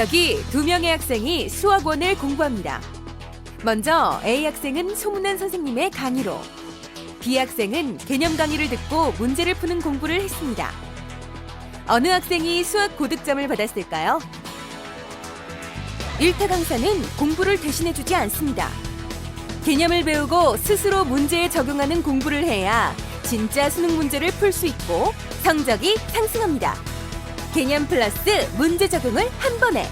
여기 2명의 학생이 수학원을 공부합니다. 먼저 A 학생은 소문난 선생님의 강의로, B 학생은 개념 강의를 듣고 문제를 푸는 공부를 했습니다. 어느 학생이 수학 고득점을 받았을까요? 1타 강사는 공부를 대신해주지 않습니다. 개념을 배우고 스스로 문제에 적용하는 공부를 해야 진짜 수능 문제를 풀 수 있고 성적이 상승합니다. 개념 플러스 문제 적용을 한 번에.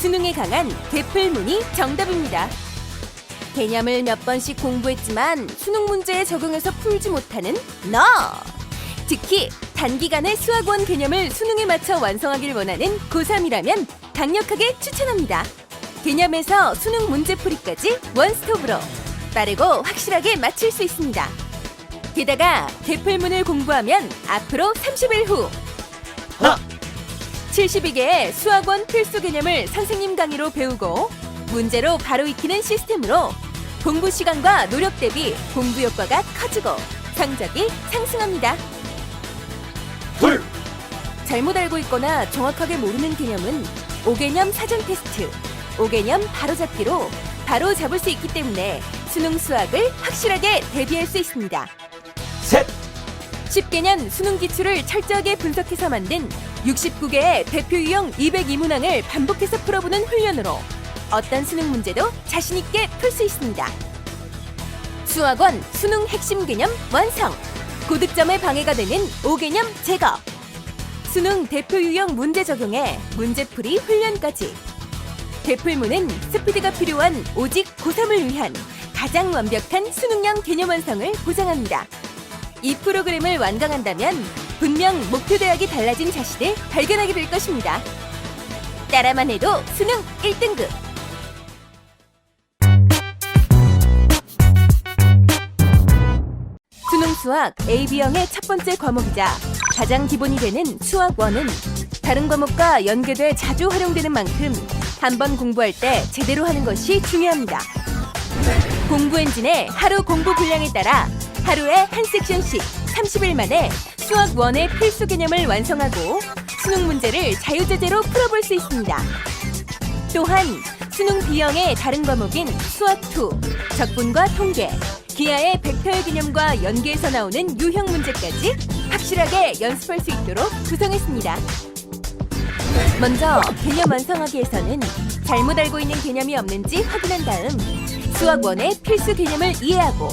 수능에 강한 개풀문이 정답입니다. 개념을 몇 번씩 공부했지만 수능 문제에 적용해서 풀지 못하는 너! 특히 단기간에 수학원 개념을 수능에 맞춰 완성하길 원하는 고3이라면 강력하게 추천합니다. 개념에서 수능 문제풀이까지 원스톱으로 빠르고 확실하게 맞출 수 있습니다. 게다가 개풀문을 공부하면 앞으로 30일 후 하나 72개의 수학원 필수 개념을 선생님 강의로 배우고 문제로 바로 익히는 시스템으로 공부 시간과 노력 대비 공부 효과가 커지고 성적이 상승합니다. 둘 잘못 알고 있거나 정확하게 모르는 개념은 5개념 사전 테스트, 5개념 바로잡기로 바로 잡을 수 있기 때문에 수능 수학을 확실하게 대비할 수 있습니다. 셋 10개년 수능 기출을 철저하게 분석해서 만든 69개의 대표 유형 202문항을 반복해서 풀어보는 훈련으로 어떤 수능 문제도 자신있게 풀 수 있습니다. 수학원 수능 핵심 개념 완성! 고득점에 방해가 되는 5개념 제거! 수능 대표 유형 문제 적용에 문제풀이 훈련까지! 개풀문은 스피드가 필요한 오직 고3을 위한 가장 완벽한 수능형 개념 완성을 보장합니다. 이 프로그램을 완강한다면 분명 목표 대학이 달라진 자신을 발견하게 될 것입니다. 따라만 해도 수능 1등급! 수능 수학 AB형의 첫 번째 과목이자 가장 기본이 되는 수학원은 다른 과목과 연계돼 자주 활용되는 만큼 한번 공부할 때 제대로 하는 것이 중요합니다. 공부 엔진의 하루 공부 분량에 따라 하루에 한 섹션씩 30일 만에 수학 1의 필수 개념을 완성하고 수능 문제를 자유자재로 풀어볼 수 있습니다. 또한 수능 B형의 다른 과목인 수학 2, 적분과 통계, 기하의 벡터의 개념과 연계해서 나오는 유형 문제까지 확실하게 연습할 수 있도록 구성했습니다. 먼저 개념 완성하기 위해서는 잘못 알고 있는 개념이 없는지 확인한 다음 수학 1의 필수 개념을 이해하고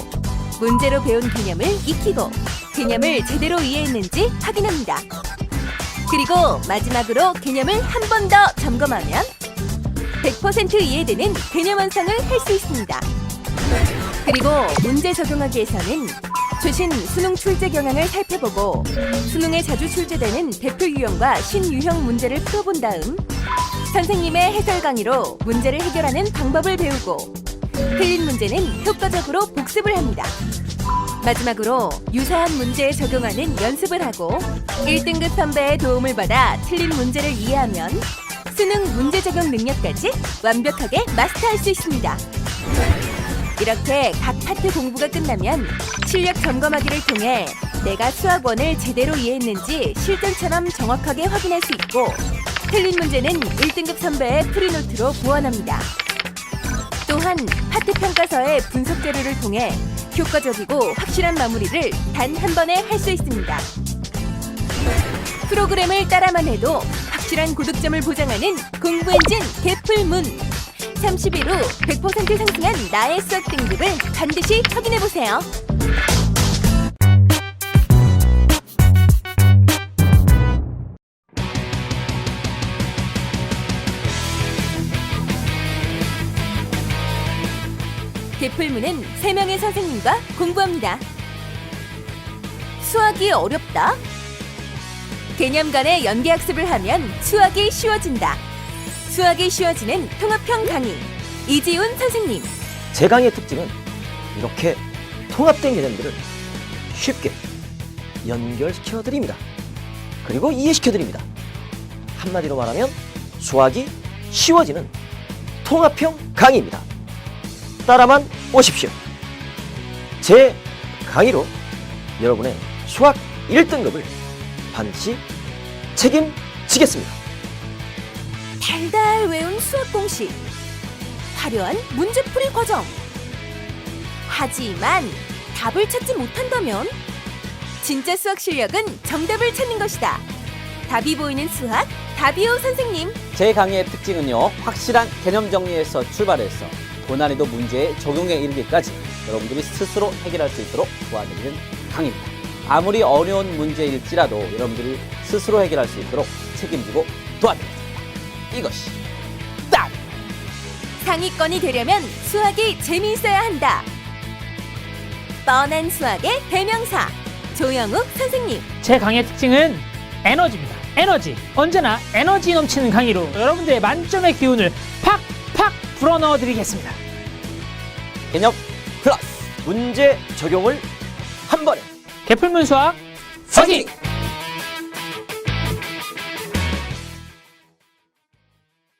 문제로 배운 개념을 익히고 개념을 제대로 이해했는지 확인합니다. 그리고 마지막으로 개념을 한 번 더 점검하면 100% 이해되는 개념 완성을 할 수 있습니다. 그리고 문제 적용하기 위해서는 최신 수능 출제 경향을 살펴보고 수능에 자주 출제되는 대표 유형과 신유형 문제를 풀어본 다음 선생님의 해설 강의로 문제를 해결하는 방법을 배우고 틀린 문제는 효과적으로 복습을 합니다. 마지막으로 유사한 문제에 적용하는 연습을 하고 1등급 선배의 도움을 받아 틀린 문제를 이해하면 수능 문제 적용 능력까지 완벽하게 마스터할 수 있습니다. 이렇게 각 파트 공부가 끝나면 실력 점검하기를 통해 내가 수학 1을 제대로 이해했는지 실전처럼 정확하게 확인할 수 있고 틀린 문제는 1등급 선배의 프리노트로 보완합니다. 또한 파트 평가서의 분석 자료를 통해 효과적이고 확실한 마무리를 단 한 번에 할 수 있습니다. 프로그램을 따라만 해도 확실한 고득점을 보장하는 공부 엔진 개풀문! 30일 후 100% 상승한 나의 수학 등급을 반드시 확인해보세요. 개풀문은 3명의 선생님과 공부합니다. 수학이 어렵다? 개념 간의 연계학습을 하면 수학이 쉬워진다. 수학이 쉬워지는 통합형 강의 이지훈 선생님. 제 강의의 특징은 이렇게 통합된 개념들을 쉽게 연결시켜 드립니다. 그리고 이해시켜 드립니다. 한마디로 말하면 수학이 쉬워지는 통합형 강의입니다. 따라만 오십시오. 제 강의로 여러분의 수학 1등급을 반드시 책임지겠습니다. 달달 외운 수학 공식, 화려한 문제풀이 과정. 하지만 답을 찾지 못한다면 진짜 수학 실력은 정답을 찾는 것이다. 답이 보이는 수학, 답이오 선생님. 제 강의의 특징은요, 확실한 개념 정리에서 출발해서 고난이도 문제의 적용에 이르기까지 여러분들이 스스로 해결할 수 있도록 도와드리는 강의입니다. 아무리 어려운 문제일지라도 여러분들이 스스로 해결할 수 있도록 책임지고 도와드립니다. 이것이 답! 상위권이 되려면 수학이 재미있어야 한다. 뻔한 수학의 대명사, 조영욱 선생님. 제 강의의 특징은 에너지입니다. 에너지. 언제나 에너지 넘치는 강의로 여러분들의 만점의 기운을 팍팍 불어넣어 드리겠습니다. 개념 플러스 문제 적용을 한 번에 개풀문 수학 서기!